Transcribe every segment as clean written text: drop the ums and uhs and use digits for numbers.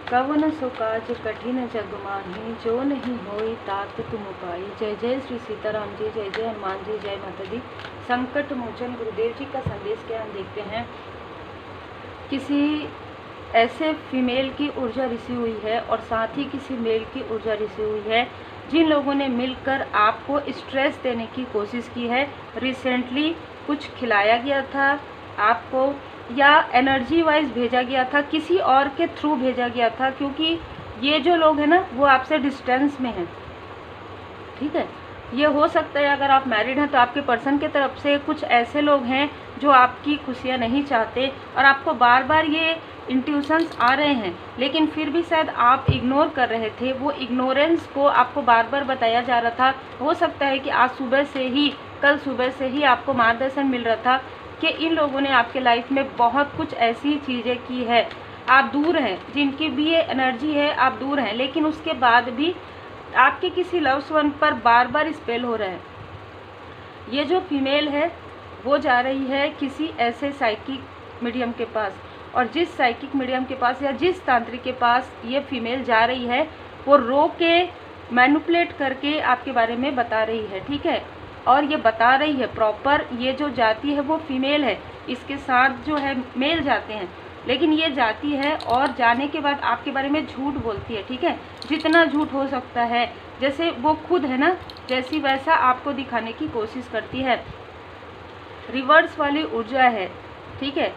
कवन सो काज कठिन जग माही, जो नहीं होई तात तुम पाई। जय जय श्री सीताराम जी, जय जय हनुमान जी, जय माता दी। संकट मोचन गुरुदेव जी का संदेश क्या हम देखते हैं। किसी ऐसे फीमेल की ऊर्जा रिसी हुई है और साथ ही किसी मेल की ऊर्जा रिसी हुई है, जिन लोगों ने मिलकर आपको स्ट्रेस देने की कोशिश की है। रिसेंटली कुछ खिलाया गया था आपको, या एनर्जी वाइज भेजा गया था, किसी और के थ्रू भेजा गया था, क्योंकि ये जो लोग हैं ना वो आपसे डिस्टेंस में हैं। ठीक है, ये हो सकता है अगर आप मैरिड हैं तो आपके पर्सन के तरफ से कुछ ऐसे लोग हैं जो आपकी खुशियां नहीं चाहते और आपको बार बार ये इंट्यूशंस आ रहे हैं, लेकिन फिर भी शायद आप इग्नोर कर रहे थे। वो इग्नोरेंस को आपको बार बार बताया जा रहा था। हो सकता है कि आज सुबह से ही, कल सुबह से ही आपको मार्गदर्शन मिल रहा था कि इन लोगों ने आपके लाइफ में बहुत कुछ ऐसी चीज़ें की है। आप दूर हैं, जिनकी भी ये एनर्जी है, आप दूर हैं, लेकिन उसके बाद भी आपके किसी लव्स वन पर बार बार स्पेल हो रहा है। ये जो फीमेल है वो जा रही है किसी ऐसे साइकिक मीडियम के पास, और जिस साइकिक मीडियम के पास या जिस तांत्रिक के पास ये फीमेल जा रही है, वो रो के मैनिपुलेट करके आपके बारे में बता रही है। ठीक है, और ये बता रही है प्रॉपर। ये जो जाती है वो फीमेल है, इसके साथ जो है मेल जाते हैं, लेकिन ये जाती है और जाने के बाद आपके बारे में झूठ बोलती है। ठीक है, जितना झूठ हो सकता है, जैसे वो खुद है ना जैसी वैसा आपको दिखाने की कोशिश करती है। रिवर्स वाली ऊर्जा है। ठीक है,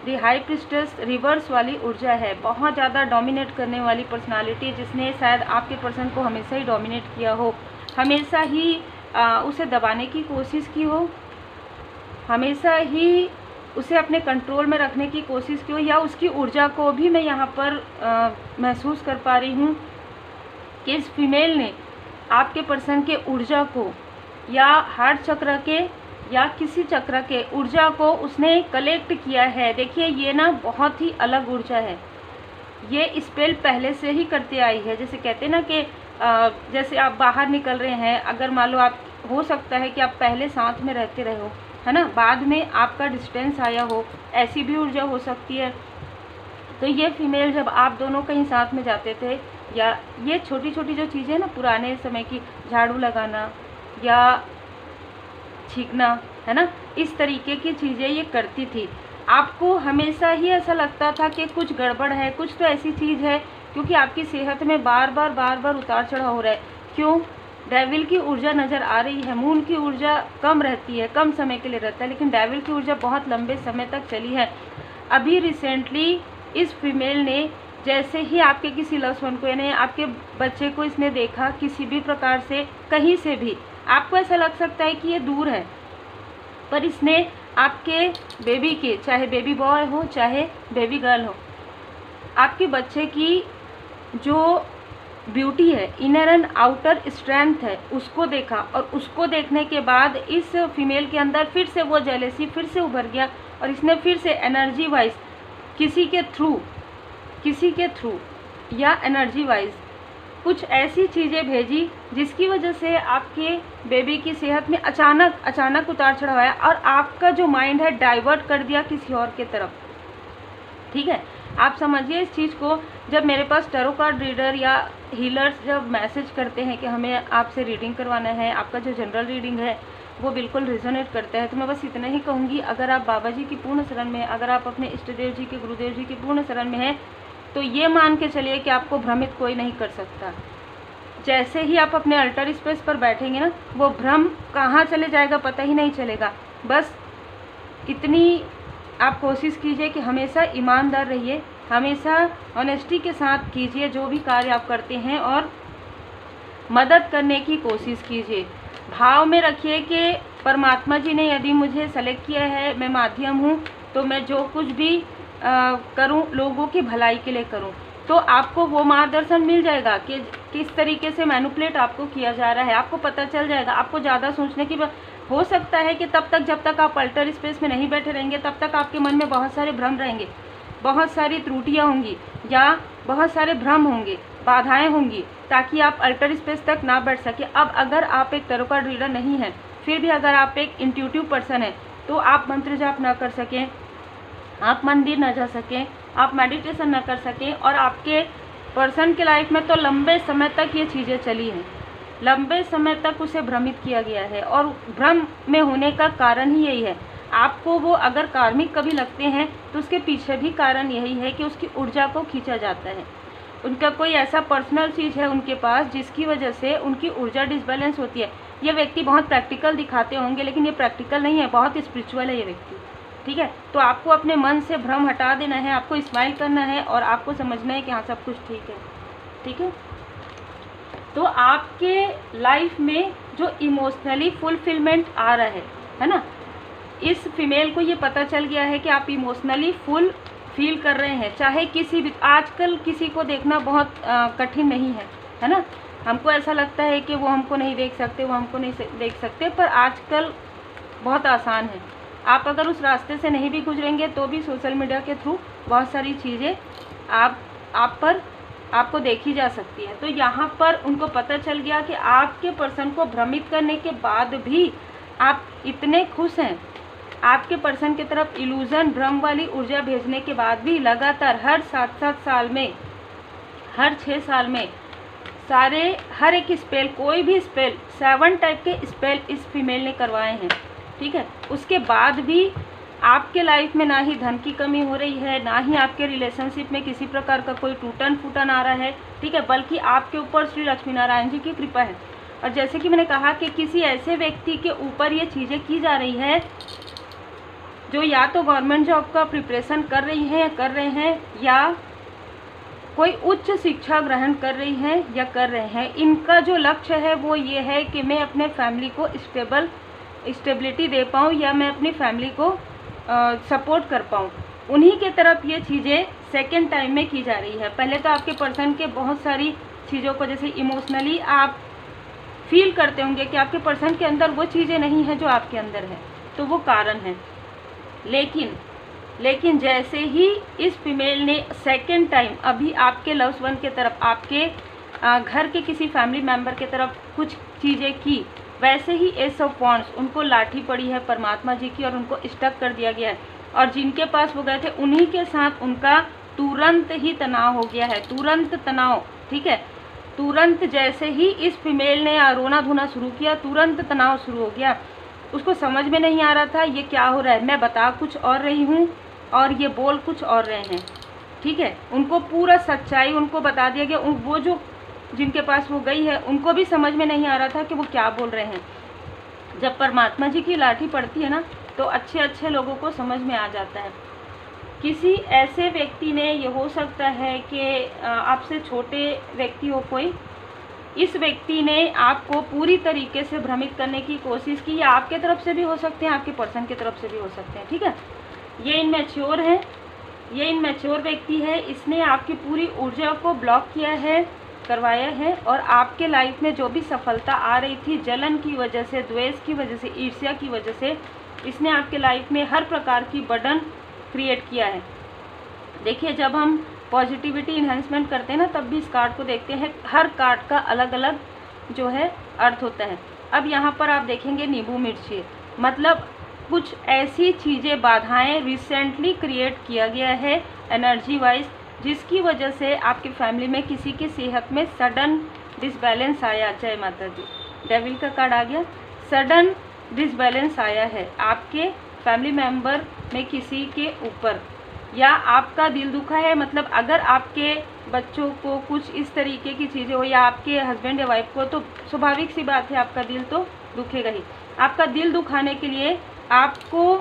द हाई प्रिस्टेस रिवर्स वाली ऊर्जा है, बहुत ज़्यादा डोमिनेट करने वाली पर्सनालिटी, जिसने शायद आपके पर्सन को हमेशा ही डोमिनेट किया हो, हमेशा ही उसे दबाने की कोशिश की हो, हमेशा ही उसे अपने कंट्रोल में रखने की कोशिश की हो, या उसकी ऊर्जा को भी मैं यहाँ पर महसूस कर पा रही हूँ कि इस फीमेल ने आपके पर्सन के ऊर्जा को, या हार्ट चक्र के या किसी चक्र के ऊर्जा को उसने कलेक्ट किया है। देखिए, ये ना बहुत ही अलग ऊर्जा है। ये स्पेल पहले से ही करते आई है। जैसे कहते हैं ना कि जैसे आप बाहर निकल रहे हैं, अगर मान लो आप, हो सकता है कि आप पहले साथ में रहते रहे हो, है ना, बाद में आपका डिस्टेंस आया हो, ऐसी भी ऊर्जा हो सकती है। तो ये फीमेल जब आप दोनों कहीं साथ में जाते थे, या ये छोटी छोटी जो चीज़ें ना पुराने समय की, झाड़ू लगाना या छींकना, है ना, इस तरीके की चीज़ें ये करती थी। आपको हमेशा ही ऐसा लगता था कि कुछ गड़बड़ है, कुछ तो ऐसी चीज़ है, क्योंकि आपकी सेहत में बार बार उतार चढ़ाव हो रहा है। क्यों? डेविल की ऊर्जा नज़र आ रही है। मून की ऊर्जा कम रहती है, कम समय के लिए रहता है, लेकिन डेविल की ऊर्जा बहुत लंबे समय तक चली है। अभी रिसेंटली इस फीमेल ने, जैसे ही आपके किसी लव्स वन को, यानी आपके बच्चे को इसने देखा किसी भी प्रकार से, कहीं से भी, आपको ऐसा लग सकता है कि ये दूर है, पर इसने आपके बेबी के, चाहे बेबी बॉय हो चाहे बेबी गर्ल हो, आपके बच्चे की जो ब्यूटी है, इनर एंड आउटर स्ट्रेंथ है, उसको देखा, और उसको देखने के बाद इस फीमेल के अंदर फिर से वो जेलेसी फिर से उभर गया, और इसने फिर से एनर्जी वाइज किसी के थ्रू या एनर्जी वाइज कुछ ऐसी चीज़ें भेजी, जिसकी वजह से आपके बेबी की सेहत में अचानक उतार चढ़ाव आया, और आपका जो माइंड है डाइवर्ट कर दिया किसी और के तरफ। ठीक है, आप समझिए इस चीज़ को। जब मेरे पास टैरो कार्ड रीडर या हीलर्स जब मैसेज करते हैं कि हमें आपसे रीडिंग करवाना है, आपका जो जनरल रीडिंग है वो बिल्कुल रिजोनेट करता है, तो मैं बस इतना ही कहूँगी, अगर आप बाबा जी की पूर्ण शरण में हैं, अगर आप अपने इष्ट देव जी के, गुरुदेव जी की पूर्ण शरण में हैं, तो ये मान के चलिए कि आपको भ्रमित कोई नहीं कर सकता। जैसे ही आप अपने अल्टर स्पेस पर बैठेंगे ना, वो भ्रम कहाँ चले जाएगा पता ही नहीं चलेगा। बस इतनी आप कोशिश कीजिए कि हमेशा ईमानदार रहिए, हमेशा ऑनेस्टी के साथ कीजिए जो भी कार्य आप करते हैं, और मदद करने की कोशिश कीजिए। भाव में रखिए कि परमात्मा जी ने यदि मुझे सेलेक्ट किया है, मैं माध्यम हूँ, तो मैं जो कुछ भी करूँ लोगों की भलाई के लिए करूँ। तो आपको वो मार्गदर्शन मिल जाएगा कि किस तरीके से मैनिपुलेट आपको किया जा रहा है, आपको पता चल जाएगा। आपको ज़्यादा सोचने की हो सकता है कि तब तक, जब तक आप अल्टर स्पेस में नहीं बैठे रहेंगे, तब तक आपके मन में बहुत सारे भ्रम रहेंगे, बहुत सारी त्रुटियाँ होंगी, या बहुत सारे भ्रम होंगे, बाधाएं होंगी, ताकि आप अल्टर स्पेस तक ना बैठ सके। अब अगर आप एक टैरो कार्ड रीडर नहीं हैं, फिर भी अगर आप एक इंट्यूटिव पर्सन हैं, तो आप मंत्र जाप ना कर सकें, आप मंदिर ना जा सकें, आप मेडिटेशन ना कर सकें, और आपके पर्सन के लाइफ में तो लंबे समय तक ये चीज़ें चली हैं, लंबे समय तक उसे भ्रमित किया गया है, और भ्रम में होने का कारण ही यही है। आपको वो अगर कार्मिक कभी लगते हैं तो उसके पीछे भी कारण यही है कि उसकी ऊर्जा को खींचा जाता है। उनका कोई ऐसा पर्सनल चीज़ है उनके पास जिसकी वजह से उनकी ऊर्जा डिसबैलेंस होती है। ये व्यक्ति बहुत प्रैक्टिकल दिखाते होंगे, लेकिन ये प्रैक्टिकल नहीं है, बहुत स्पिरिचुअल है ये व्यक्ति। ठीक है, तो आपको अपने मन से भ्रम हटा देना है, आपको स्माइल करना है और आपको समझना है कि हाँ सब कुछ ठीक है। ठीक है, तो आपके लाइफ में जो इमोशनली फुलफिलमेंट आ रहा है ना, इस फीमेल को ये पता चल गया है कि आप इमोशनली फुल फील कर रहे हैं। चाहे किसी भी, आजकल किसी को देखना बहुत कठिन नहीं है ना। हमको ऐसा लगता है कि वो हमको नहीं देख सकते, वो हमको नहीं देख सकते, पर आजकल बहुत आसान है। आप अगर उस रास्ते से नहीं भी गुजरेंगे तो भी सोशल मीडिया के थ्रू बहुत सारी चीज़ें आपको देखी जा सकती है। तो यहाँ पर उनको पता चल गया कि आपके पर्सन को भ्रमित करने के बाद भी आप इतने खुश हैं, आपके पर्सन की तरफ इल्यूज़न भ्रम वाली ऊर्जा भेजने के बाद भी लगातार हर 7-7 साल में, हर 6 साल में हर एक स्पेल, कोई भी स्पेल, 7 टाइप के स्पेल इस फीमेल ने करवाए हैं। ठीक है, उसके बाद भी आपके लाइफ में ना ही धन की कमी हो रही है, ना ही आपके रिलेशनशिप में किसी प्रकार का कोई टूटन फूटन आ रहा है। ठीक है, बल्कि आपके ऊपर श्री लक्ष्मी नारायण जी की कृपा है। और जैसे कि मैंने कहा कि किसी ऐसे व्यक्ति के ऊपर ये चीज़ें की जा रही है जो या तो गवर्नमेंट जॉब का प्रिपरेशन कर रहे हैं या कोई उच्च शिक्षा ग्रहण कर रही हैं या कर रहे हैं। इनका जो लक्ष्य है वो ये है कि मैं अपने फैमिली को स्टेबिलिटी दे पाऊँ या मैं अपनी फैमिली को सपोर्ट कर पाऊँ। उन्हीं के तरफ ये चीज़ें सेकेंड टाइम में की जा रही है। पहले तो आपके पर्सन के बहुत सारी चीज़ों को, जैसे इमोशनली आप फील करते होंगे कि आपके पर्सन के अंदर वो चीज़ें नहीं हैं जो आपके अंदर है, तो वो कारण है। लेकिन जैसे ही इस फीमेल ने सेकेंड टाइम अभी आपके लव्स वन के तरफ, आपके घर के किसी फैमिली मेम्बर के तरफ कुछ चीज़ें की, वैसे ही एस ऑफ वॉन्ड्स, उनको लाठी पड़ी है परमात्मा जी की और उनको स्टक कर दिया गया है। और जिनके पास वो गए थे उन्हीं के साथ उनका तुरंत ही तनाव हो गया है, तुरंत तनाव। ठीक है, तुरंत जैसे ही इस फीमेल ने रोना धोना शुरू किया, तुरंत तनाव शुरू हो गया। उसको समझ में नहीं आ रहा था ये क्या हो रहा है, मैं बता कुछ और रही हूँ और ये बोल कुछ और रहे हैं। ठीक है, उनको पूरा सच्चाई उनको बता दिया गया। वो जो जिनके पास वो गई है उनको भी समझ में नहीं आ रहा था कि वो क्या बोल रहे हैं। जब परमात्मा जी की लाठी पड़ती है ना तो अच्छे अच्छे लोगों को समझ में आ जाता है। किसी ऐसे व्यक्ति ने, ये हो सकता है कि आपसे छोटे व्यक्ति हो कोई, इस व्यक्ति ने आपको पूरी तरीके से भ्रमित करने की कोशिश की, या आपके तरफ से भी हो सकते हैं, आपके पर्सन की तरफ से भी हो सकते हैं। ठीक है, ये इनमैच्योर है, ये इनमैच्योर व्यक्ति है। इसने आपकी पूरी ऊर्जा को ब्लॉक किया है, करवाया है, और आपके लाइफ में जो भी सफलता आ रही थी, जलन की वजह से, द्वेष की वजह से, ईर्ष्या की वजह से, इसने आपके लाइफ में हर प्रकार की बर्डन क्रिएट किया है। देखिए, जब हम पॉजिटिविटी इन्हेंसमेंट करते हैं ना, तब भी इस कार्ड को देखते हैं, हर कार्ड का अलग अलग जो है अर्थ होता है। अब यहाँ पर आप देखेंगे नींबू मिर्ची, मतलब कुछ ऐसी चीज़ें, बाधाएं रिसेंटली क्रिएट किया गया है एनर्जी वाइज, जिसकी वजह से आपकी फैमिली में किसी की सेहत में सडन डिसबैलेंस आया। जय माता दी, डेविल का कार्ड आ गया। सडन डिसबैलेंस आया है आपके फैमिली मेम्बर में किसी के ऊपर, या आपका दिल दुखा है। मतलब अगर आपके बच्चों को कुछ इस तरीके की चीज़ें हो, या आपके हस्बैंड या वाइफ को, तो स्वाभाविक सी बात है आपका दिल तो दुखेगा ही। आपका दिल दुखाने के लिए आपको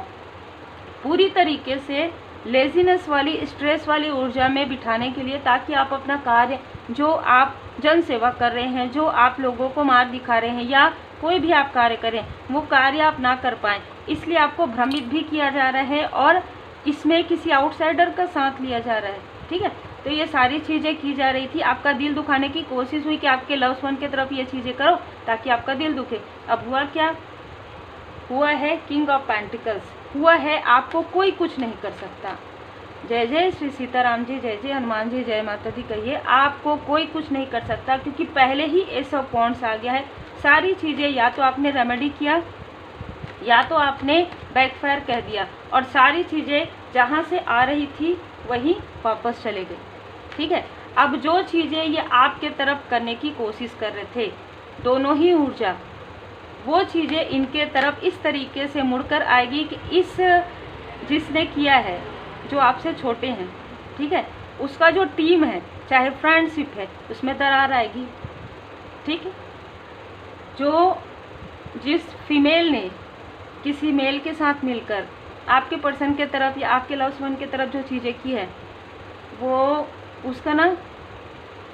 पूरी तरीके से लेजीनेस वाली, स्ट्रेस वाली ऊर्जा में बिठाने के लिए, ताकि आप अपना कार्य, जो आप जन सेवा कर रहे हैं, जो आप लोगों को मार्ग दिखा रहे हैं, या कोई भी आप कार्य करें, वो कार्य आप ना कर पाएँ, इसलिए आपको भ्रमित भी किया जा रहा है और इसमें किसी आउटसाइडर का साथ लिया जा रहा है। ठीक है, तो ये सारी चीज़ें की जा रही थी, आपका दिल दुखाने की कोशिश हुई कि आपके लव्स वन की तरफ ये चीज़ें करो ताकि आपका दिल दुखे। अब हुआ क्या? हुआ है किंग ऑफ पेंटिकल्स, हुआ है आपको कोई कुछ नहीं कर सकता। जय जय श्री सीताराम जी, जय जय हनुमान जी, जय माता दी कहिए। आपको कोई कुछ नहीं कर सकता, क्योंकि पहले ही एस ऑफ वॉन्ड्स आ गया है। सारी चीज़ें या तो आपने रेमेडी किया, या तो आपने बैकफायर कह दिया, और सारी चीज़ें जहाँ से आ रही थी वहीं वापस चले गई। ठीक है, अब जो चीज़ें ये आपके तरफ करने की कोशिश कर रहे थे, दोनों ही ऊर्जा, वो चीज़ें इनके तरफ इस तरीके से मुड़कर आएगी कि इस जिसने किया है, जो आपसे छोटे हैं, ठीक है, उसका जो टीम है, चाहे फ्रेंडशिप है, उसमें दरार आएगी। ठीक है, जो जिस फीमेल ने किसी मेल के साथ मिलकर आपके पर्सन के तरफ या आपके लव्स वन के तरफ जो चीज़ें की है, वो उसका ना,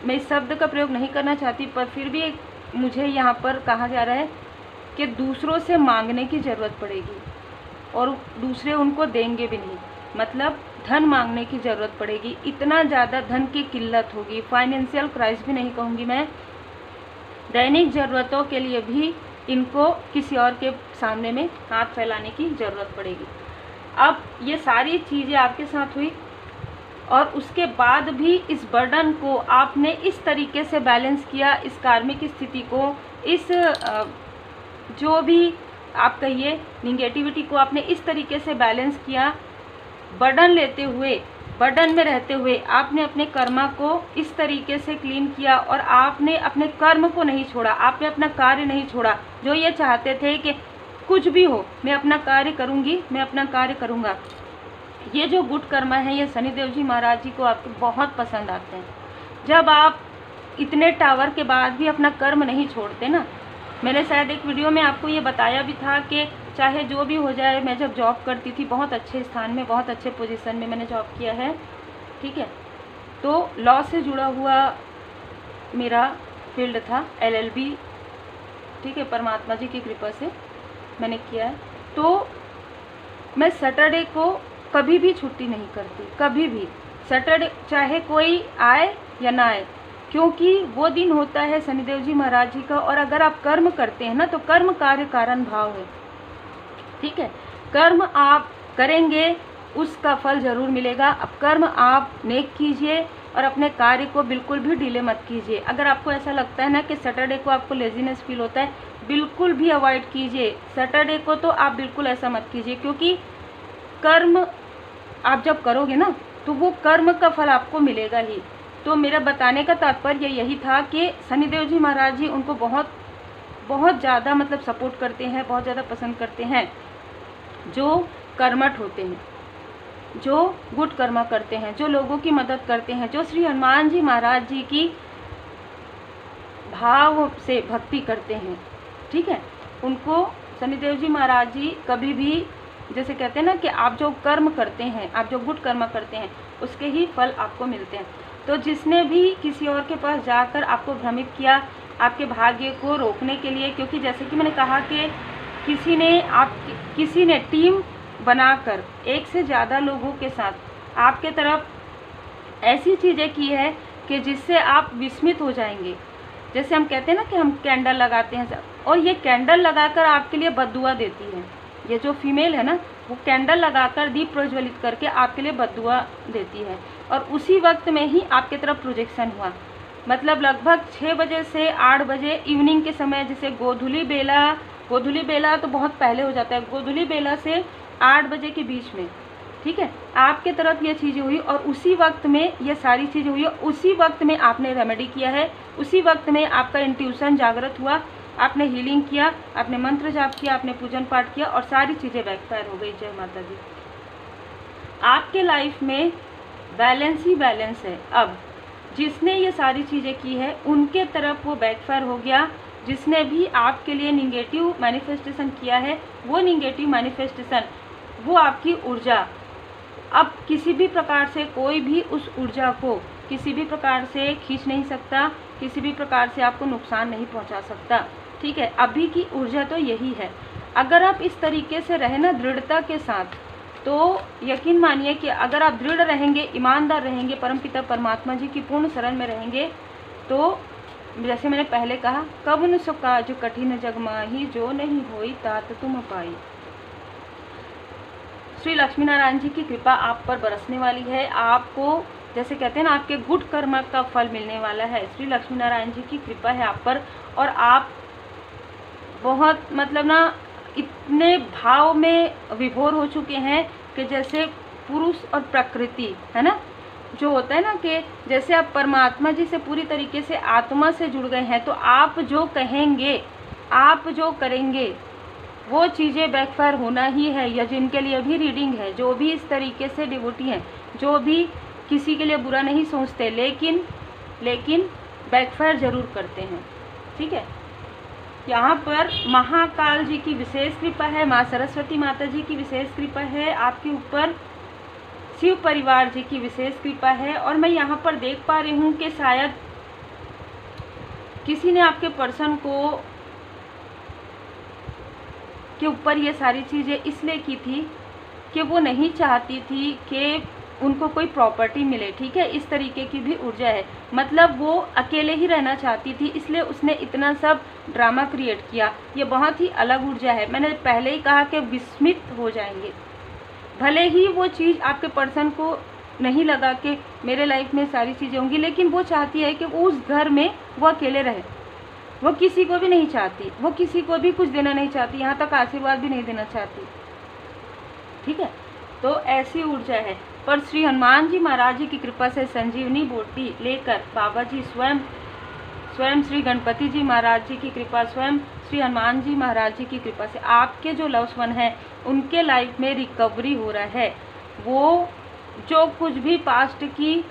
मैं इस शब्द का प्रयोग नहीं करना चाहती, पर फिर भी मुझे यहाँ पर कहा जा रहा है कि दूसरों से मांगने की ज़रूरत पड़ेगी और दूसरे उनको देंगे भी नहीं, मतलब धन मांगने की ज़रूरत पड़ेगी। इतना ज़्यादा धन की किल्लत होगी, फाइनेंशियल क्राइसिस भी नहीं कहूँगी मैं, दैनिक ज़रूरतों के लिए भी इनको किसी और के सामने में हाथ फैलाने की ज़रूरत पड़ेगी। अब ये सारी चीज़ें आपके साथ हुई और उसके बाद भी इस बर्डन को आपने इस तरीके से बैलेंस किया, इस कार्मिक स्थिति को, इस जो भी आप कहिए निगेटिविटी को आपने इस तरीके से बैलेंस किया, बर्डन लेते हुए, बर्डन में रहते हुए आपने अपने कर्मा को इस तरीके से क्लीन किया और आपने अपने कर्म को नहीं छोड़ा, आपने अपना कार्य नहीं छोड़ा। जो ये चाहते थे कि कुछ भी हो मैं अपना कार्य करूँगी, मैं अपना कार्य करूँगा, ये जो गुड कर्मा है, ये शनिदेव जी महाराज जी को आपको बहुत पसंद आते हैं। जब आप इतने टावर के बाद भी अपना कर्म नहीं छोड़ते ना, मैंने शायद एक वीडियो में आपको ये बताया भी था कि चाहे जो भी हो जाए, मैं जब जॉब करती थी, बहुत अच्छे स्थान में, बहुत अच्छे पोजीशन में मैंने जॉब किया है, ठीक है, तो लॉ से जुड़ा हुआ मेरा फील्ड था, LLB, ठीक है, परमात्मा जी की कृपा से मैंने किया है। तो मैं सैटरडे को कभी भी छुट्टी नहीं करती, कभी भी, सैटरडे चाहे कोई आए या ना आए, क्योंकि वो दिन होता है शनिदेव जी महाराज जी का। और अगर आप कर्म करते हैं ना, तो कर्म कार्य कारण भाव है, ठीक है, कर्म आप करेंगे उसका फल ज़रूर मिलेगा। अब कर्म आप नेक कीजिए और अपने कार्य को बिल्कुल भी डिले मत कीजिए। अगर आपको ऐसा लगता है ना कि सैटरडे को आपको लेजीनेस फील होता है, बिल्कुल भी अवॉइड कीजिए सैटरडे को, तो आप बिल्कुल ऐसा मत कीजिए, क्योंकि कर्म आप जब करोगे ना, तो वो कर्म का फल आपको मिलेगा ही। तो मेरा बताने का तात्पर्य यही था कि शनिदेव जी महाराज जी उनको बहुत बहुत ज़्यादा मतलब सपोर्ट करते हैं, बहुत ज़्यादा पसंद करते हैं जो कर्मठ होते हैं, जो गुड कर्मा करते हैं, जो लोगों की मदद करते हैं, जो श्री हनुमान जी महाराज जी की भाव से भक्ति करते हैं, ठीक है, उनको शनिदेव जी महाराज जी कभी भी, जैसे कहते हैं ना कि आप जो कर्म करते हैं, आप जो गुड कर्म करते हैं, उसके ही फल आपको मिलते हैं। तो जिसने भी किसी और के पास जाकर आपको भ्रमित किया आपके भाग्य को रोकने के लिए, क्योंकि जैसे कि मैंने कहा कि किसी ने टीम बनाकर एक से ज़्यादा लोगों के साथ आपके तरफ ऐसी चीज़ें की है कि जिससे आप विस्मित हो जाएंगे। जैसे हम कहते हैं ना कि हम कैंडल लगाते हैं, और ये कैंडल लगाकर आपके लिए बद्दुआ देती है। ये जो फीमेल है ना, वो कैंडल लगाकर दीप प्रज्वलित करके आपके लिए बद्दुआ देती है। और उसी वक्त में ही आपके तरफ प्रोजेक्शन हुआ, मतलब लगभग 6 बजे से 8 बजे इवनिंग के समय, जिसे गोधूली बेला तो बहुत पहले हो जाता है, गोधूली बेला से 8 बजे के बीच में, ठीक है, आपके तरफ ये चीज़ें हुई और उसी वक्त में ये सारी चीज़ें हुई। उसी वक्त में आपने रेमेडी किया है, उसी वक्त में आपका इंट्यूशन जागृत हुआ, आपने हीलिंग किया, आपने मंत्र जाप किया, आपने पूजन पाठ किया और सारी चीज़ें बैकफायर हो गई। जय माता दी। आपके लाइफ में बैलेंस ही बैलेंस है। अब जिसने ये सारी चीज़ें की है उनके तरफ वो बैकफायर हो गया। जिसने भी आपके लिए निगेटिव मैनिफेस्टेशन किया है, वो निगेटिव मैनिफेस्टेशन, वो आपकी ऊर्जा, अब किसी भी प्रकार से कोई भी उस ऊर्जा को किसी भी प्रकार से खींच नहीं सकता, किसी भी प्रकार से आपको नुकसान नहीं पहुंचा सकता, ठीक है। अभी की ऊर्जा तो यही है। अगर आप इस तरीके से रहे ना दृढ़ता के साथ, तो यकीन मानिए कि अगर आप दृढ़ रहेंगे, ईमानदार रहेंगे, परमपिता परमात्मा जी की पूर्ण शरण में रहेंगे, तो जैसे मैंने पहले कहा, कब न सो काज कठिन जग माही, जो नहीं होई तात तुम पाई। श्री लक्ष्मी नारायण जी की कृपा आप पर बरसने वाली है। आपको जैसे कहते हैं ना, आपके गुड कर्म का फल मिलने वाला है। श्री लक्ष्मी नारायण जी की कृपा है आप पर, और आप बहुत मतलब ना इतने भाव में विभोर हो चुके हैं कि जैसे पुरुष और प्रकृति है ना, जो होता है ना कि जैसे आप परमात्मा जी से पूरी तरीके से आत्मा से जुड़ गए हैं, तो आप जो कहेंगे, आप जो करेंगे, वो चीज़ें बैकफायर होना ही है। या जिनके लिए भी रीडिंग है, जो भी इस तरीके से डिवोटी हैं, जो भी किसी के लिए बुरा नहीं सोचते, लेकिन बैकफायर ज़रूर करते हैं। ठीक है, यहाँ पर महाकाल जी की विशेष कृपा है, माँ सरस्वती माता जी की विशेष कृपा है आपके ऊपर, शिव परिवार जी की विशेष कृपा है। और मैं यहाँ पर देख पा रही हूँ कि शायद किसी ने आपके पर्सन के ऊपर ये सारी चीज़ें इसलिए की थी कि वो नहीं चाहती थी कि उनको कोई प्रॉपर्टी मिले। ठीक है, इस तरीके की भी ऊर्जा है, मतलब वो अकेले ही रहना चाहती थी, इसलिए उसने इतना सब ड्रामा क्रिएट किया। ये बहुत ही अलग ऊर्जा है। मैंने पहले ही कहा कि विस्मित हो जाएंगे, भले ही वो चीज़ आपके पर्सन को नहीं लगा कि मेरे लाइफ में सारी चीज़ें होंगी, लेकिन वो चाहती है कि वो उस घर में वो अकेले रहे। वो किसी को भी नहीं चाहती, वो किसी को भी कुछ देना नहीं चाहती, यहाँ तक आशीर्वाद भी नहीं देना चाहती। ठीक है, तो ऐसी ऊर्जा है। पर श्री हनुमान जी महाराज जी की कृपा से संजीवनी बूटी लेकर बाबा जी स्वयं श्री गणपति जी महाराज जी की कृपा, स्वयं श्री हनुमान जी महाराज जी की कृपा से आपके जो लव्स वन हैं उनके लाइफ में रिकवरी हो रहा है। वो जो कुछ भी पास्ट की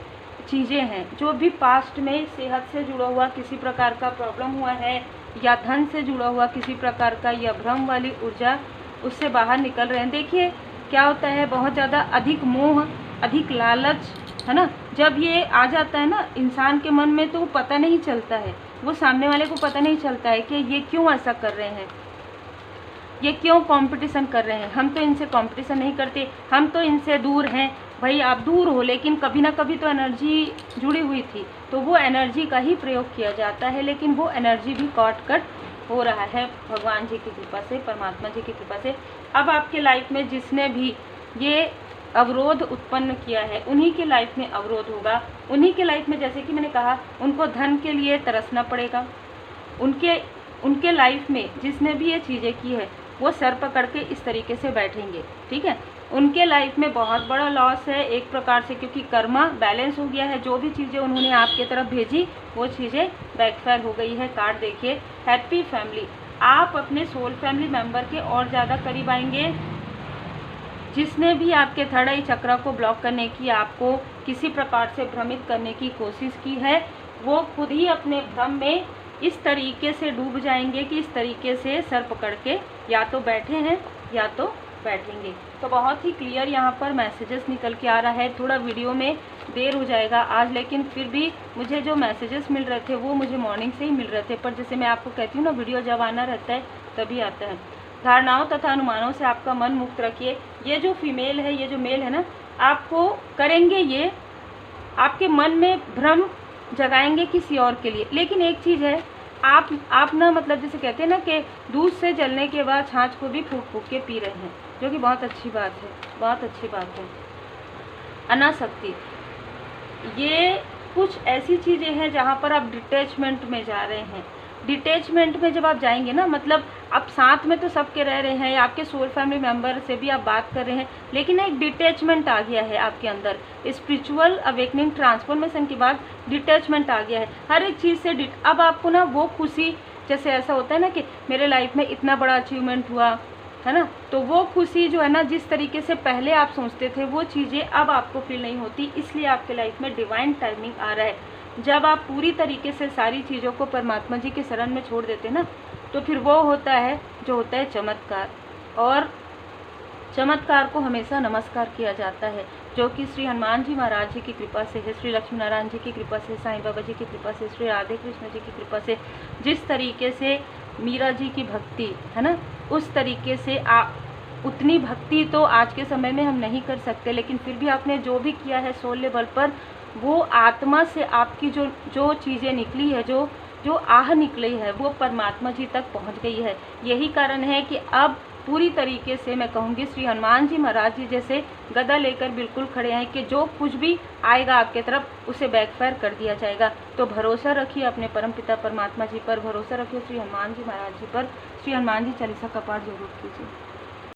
चीज़ें हैं, जो भी पास्ट में सेहत से जुड़ा हुआ किसी प्रकार का प्रॉब्लम हुआ है, या धन से जुड़ा हुआ किसी प्रकार का, या भ्रम वाली ऊर्जा, उससे बाहर निकल रहे हैं। देखिए क्या होता है, बहुत ज़्यादा अधिक मोह, अधिक लालच, है ना, जब ये आ जाता है ना इंसान के मन में, तो वो पता नहीं चलता है, वो सामने वाले को पता नहीं चलता है कि ये क्यों ऐसा कर रहे हैं, ये क्यों कंपटीशन कर रहे हैं। हम तो इनसे कंपटीशन नहीं करते, हम तो इनसे दूर हैं। भाई आप दूर हो, लेकिन कभी ना कभी तो एनर्जी जुड़ी हुई थी, तो वो एनर्जी का ही प्रयोग किया जाता है, लेकिन वो एनर्जी भी कट हो रहा है भगवान जी की कृपा से, परमात्मा जी की कृपा से। अब आपके लाइफ में जिसने भी ये अवरोध उत्पन्न किया है, उन्हीं के लाइफ में अवरोध होगा। उन्हीं के लाइफ में, जैसे कि मैंने कहा, उनको धन के लिए तरसना पड़ेगा। उनके लाइफ में जिसने भी ये चीज़ें की है, वो सर पकड़ के इस तरीके से बैठेंगे। ठीक है, उनके लाइफ में बहुत बड़ा लॉस है एक प्रकार से, क्योंकि कर्मा बैलेंस हो गया है। जो भी चीज़ें उन्होंने आपके तरफ भेजी, वो चीज़ें बैकफायर हो गई है। कार्ड देखिए, हैप्पी फैमिली, आप अपने सोल फैमिली मेंबर के और ज़्यादा करीब आएंगे। जिसने भी आपके थर्ड आई चक्र को ब्लॉक करने की, आपको किसी प्रकार से भ्रमित करने की कोशिश की है, वो खुद ही अपने भ्रम में इस तरीके से डूब जाएंगे कि इस तरीके से सर पकड़ के या तो बैठे हैं या तो बैठेंगे। तो बहुत ही क्लियर यहाँ पर मैसेजेस निकल के आ रहा है। थोड़ा वीडियो में देर हो जाएगा आज, लेकिन फिर भी मुझे जो मैसेजेस मिल रहे थे वो मुझे मॉर्निंग से ही मिल रहे थे। पर जैसे मैं आपको कहती हूँ ना, वीडियो जब आना रहता है तभी आता है। धारणाओं तथा अनुमानों से आपका मन मुक्त रखिए। ये जो फीमेल है, ये जो मेल है ना, आपको करेंगे ये, आपके मन में भ्रम जगाएंगे किसी और के लिए। लेकिन एक चीज़ है, आप ना, मतलब जैसे कहते हैं ना कि दूध से जलने के बाद छाछ को भी फूक फूक के पी रहे हैं, जो कि बहुत अच्छी बात है, बहुत अच्छी बात है। अनासक्ति, ये कुछ ऐसी चीज़ें हैं जहाँ पर आप डिटैचमेंट में जा रहे हैं। डिटैचमेंट में जब आप जाएंगे ना, मतलब आप साथ में तो सबके रह रहे हैं, आपके सोल फैमिली मेंबर से भी आप बात कर रहे हैं, लेकिन एक डिटैचमेंट आ गया है आपके अंदर। स्पिरिचुअल अवेकनिंग ट्रांसफॉर्मेशन के बाद डिटैचमेंट आ गया है हर एक चीज़ से। अब आपको ना वो खुशी, जैसे ऐसा होता है ना कि मेरे लाइफ में इतना बड़ा अचीवमेंट हुआ है ना, तो वो खुशी जो है ना, जिस तरीके से पहले आप सोचते थे, वो चीज़ें अब आपको फील नहीं होती। इसलिए आपके लाइफ में डिवाइन टाइमिंग आ रहा है। जब आप पूरी तरीके से सारी चीज़ों को परमात्मा जी के शरण में छोड़ देते ना, तो फिर वो होता है जो होता है चमत्कार। और चमत्कार को हमेशा नमस्कार किया जाता है, जो कि श्री हनुमान जी महाराज जी की कृपा से है, श्री लक्ष्मी नारायण जी की कृपा से, साईं बाबा जी की कृपा से, श्री राधे कृष्ण जी की कृपा से। जिस तरीके से मीरा जी की भक्ति है ना, उस तरीके से उतनी भक्ति तो आज के समय में हम नहीं कर सकते, लेकिन फिर भी आपने जो भी किया है सोल लेवल पर, वो आत्मा से आपकी जो चीज़ें निकली है, जो आह निकली है, वो परमात्मा जी तक पहुंच गई है। यही कारण है कि अब पूरी तरीके से मैं कहूँगी श्री हनुमान जी महाराज जी जैसे गदा लेकर बिल्कुल खड़े हैं कि जो कुछ भी आएगा आपके तरफ, उसे बैकफायर कर दिया जाएगा। तो भरोसा रखिए अपने परमपिता परमात्मा जी पर, भरोसा रखिए श्री हनुमान जी महाराज जी पर। श्री हनुमान जी चालीसा का पाठ जरूर कीजिए।